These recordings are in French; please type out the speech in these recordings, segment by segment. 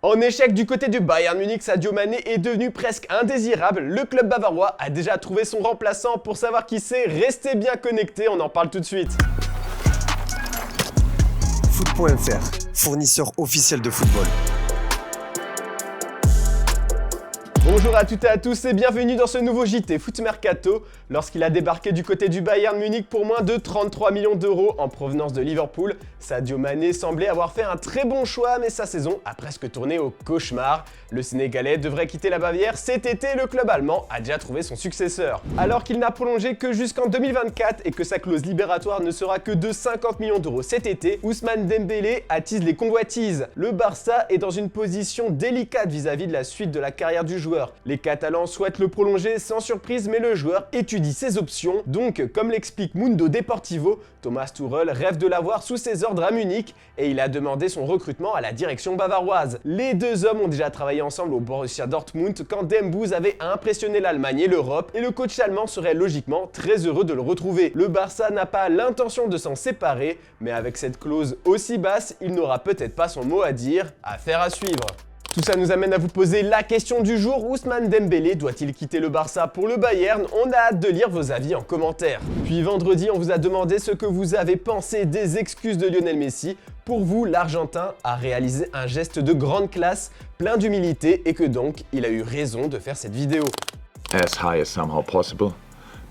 En échec du côté du Bayern Munich, Sadio Mané est devenu presque indésirable. Le club bavarois a déjà trouvé son remplaçant. Pour savoir qui c'est, restez bien connectés, on en parle tout de suite. Foot.fr, fournisseur officiel de football. Bonjour à toutes et à tous et bienvenue dans ce nouveau JT Foot Mercato. Lorsqu'il a débarqué du côté du Bayern Munich pour moins de 33 millions d'euros en provenance de Liverpool, Sadio Mané semblait avoir fait un très bon choix, mais sa saison a presque tourné au cauchemar. Le Sénégalais devrait quitter la Bavière cet été, le club allemand a déjà trouvé son successeur. Alors qu'il n'a prolongé que jusqu'en 2024 et que sa clause libératoire ne sera que de 50 millions d'euros cet été, Ousmane Dembélé attise les convoitises. Le Barça est dans une position délicate vis-à-vis de la suite de la carrière du joueur. Les Catalans souhaitent le prolonger sans surprise, mais le joueur étudie ses options. Donc, comme l'explique Mundo Deportivo, Thomas Tuchel rêve de l'avoir sous ses ordres à Munich et il a demandé son recrutement à la direction bavaroise. Les deux hommes ont déjà travaillé ensemble au Borussia Dortmund quand Dembouz avait impressionné l'Allemagne et l'Europe, et le coach allemand serait logiquement très heureux de le retrouver. Le Barça n'a pas l'intention de s'en séparer, mais avec cette clause aussi basse, il n'aura peut-être pas son mot à dire. Affaire à suivre. Tout ça nous amène à vous poser la question du jour. Ousmane Dembélé doit-il quitter le Barça pour le Bayern? On a hâte de lire vos avis en commentaire. Puis vendredi, on vous a demandé ce que vous avez pensé des excuses de Lionel Messi. Pour vous, l'Argentin a réalisé un geste de grande classe, plein d'humilité, et que donc, il a eu raison de faire cette vidéo. As high as somehow possible.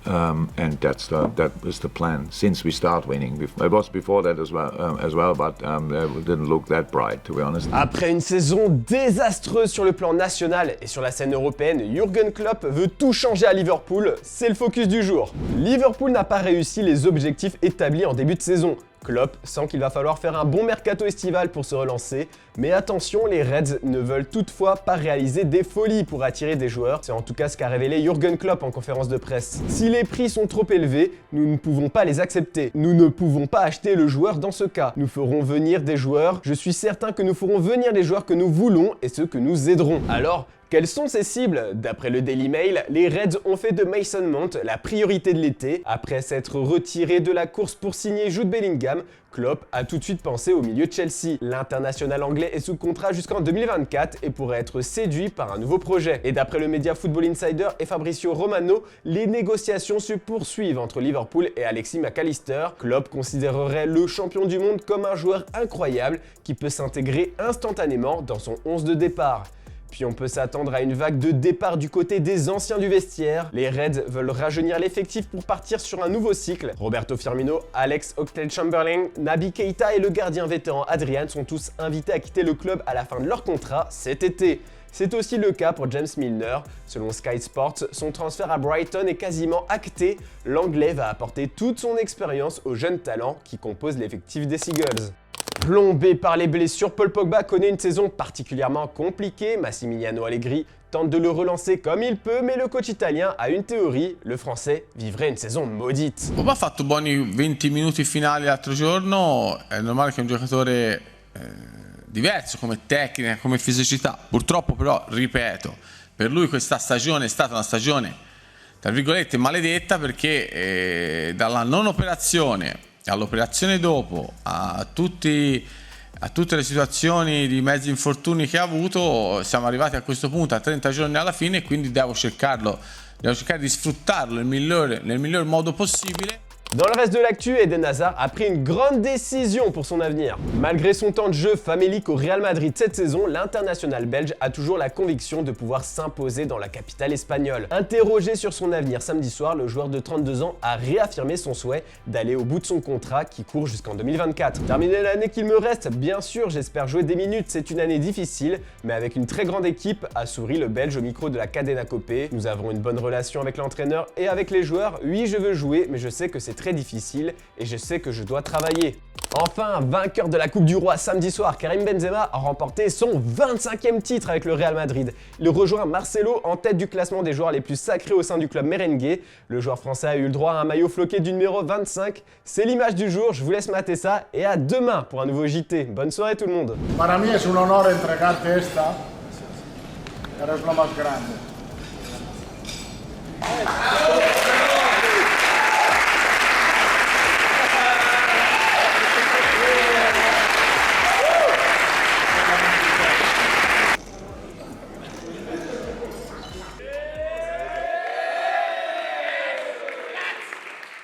And that was the plan since we start winning. It was before that as well, but it didn't look that bright, to be honest. Après une saison désastreuse sur le plan national et sur la scène européenne, Jürgen Klopp veut tout changer à Liverpool. C'est le focus du jour. Liverpool n'a pas réussi les objectifs établis en début de saison. Klopp sent qu'il va falloir faire un bon mercato estival pour se relancer, mais attention, les Reds ne veulent toutefois pas réaliser des folies pour attirer des joueurs. C'est en tout cas ce qu'a révélé Jürgen Klopp en conférence de presse. Si les prix sont trop élevés, nous ne pouvons pas les accepter. Nous ne pouvons pas acheter le joueur dans ce cas. Nous ferons venir des joueurs. Je suis certain que nous ferons venir les joueurs que nous voulons et ceux que nous aiderons. Alors, quelles sont ces cibles? D'après le Daily Mail, les Reds ont fait de Mason Mount la priorité de l'été. Après s'être retiré de la course pour signer Jude Bellingham, Klopp a tout de suite pensé au milieu de Chelsea. L'international anglais est sous contrat jusqu'en 2024 et pourrait être séduit par un nouveau projet. Et d'après le média Football Insider et Fabrizio Romano, les négociations se poursuivent entre Liverpool et Alexis McAllister. Klopp considérerait le champion du monde comme un joueur incroyable qui peut s'intégrer instantanément dans son 11 de départ. Puis on peut s'attendre à une vague de départ du côté des anciens du vestiaire. Les Reds veulent rajeunir l'effectif pour partir sur un nouveau cycle. Roberto Firmino, Alex Oxlade-Chamberlain, Naby Keita et le gardien vétéran Adrian sont tous invités à quitter le club à la fin de leur contrat cet été. C'est aussi le cas pour James Milner. Selon Sky Sports, son transfert à Brighton est quasiment acté. L'Anglais va apporter toute son expérience aux jeunes talents qui composent l'effectif des Seagulls. Plombé par les blessures, Paul Pogba connaît une saison particulièrement compliquée. Massimiliano Allegri tente de le relancer comme il peut, mais le coach italien a une théorie, le français vivrait une saison maudite. Pogba ha fatto buoni 20 minuti finali l'altro giorno, è normale che è un giocatore diverso come tecnica, come fisicità. Purtroppo però, ripeto, per lui questa stagione è stata una stagione, tra virgolette, maledetta perché dalla non operazione all'operazione dopo, a tutte le situazioni di mezzi infortuni che ha avuto, siamo arrivati a questo punto a 30 giorni alla fine e quindi devo cercare di sfruttarlo nel miglior modo possibile. Dans le reste de l'actu, Eden Hazard a pris une grande décision pour son avenir. Malgré son temps de jeu famélique au Real Madrid cette saison, l'international belge a toujours la conviction de pouvoir s'imposer dans la capitale espagnole. Interrogé sur son avenir samedi soir, le joueur de 32 ans a réaffirmé son souhait d'aller au bout de son contrat qui court jusqu'en 2024. Terminer l'année qu'il me reste, bien sûr, j'espère jouer des minutes, c'est une année difficile, mais avec une très grande équipe, a souri le Belge au micro de la Cadena Copé. Nous avons une bonne relation avec l'entraîneur et avec les joueurs. Oui, je veux jouer, mais je sais que c'est très difficile et je sais que je dois travailler. Enfin, vainqueur de la Coupe du Roi samedi soir, Karim Benzema a remporté son 25e titre avec le Real Madrid. Il rejoint Marcelo en tête du classement des joueurs les plus sacrés au sein du club merengue. Le joueur français a eu le droit à un maillot floqué du numéro 25. C'est l'image du jour, je vous laisse mater ça et à demain pour un nouveau JT. Bonne soirée tout le monde. Para mí es un honor entregarte esta. Eres lo más grande.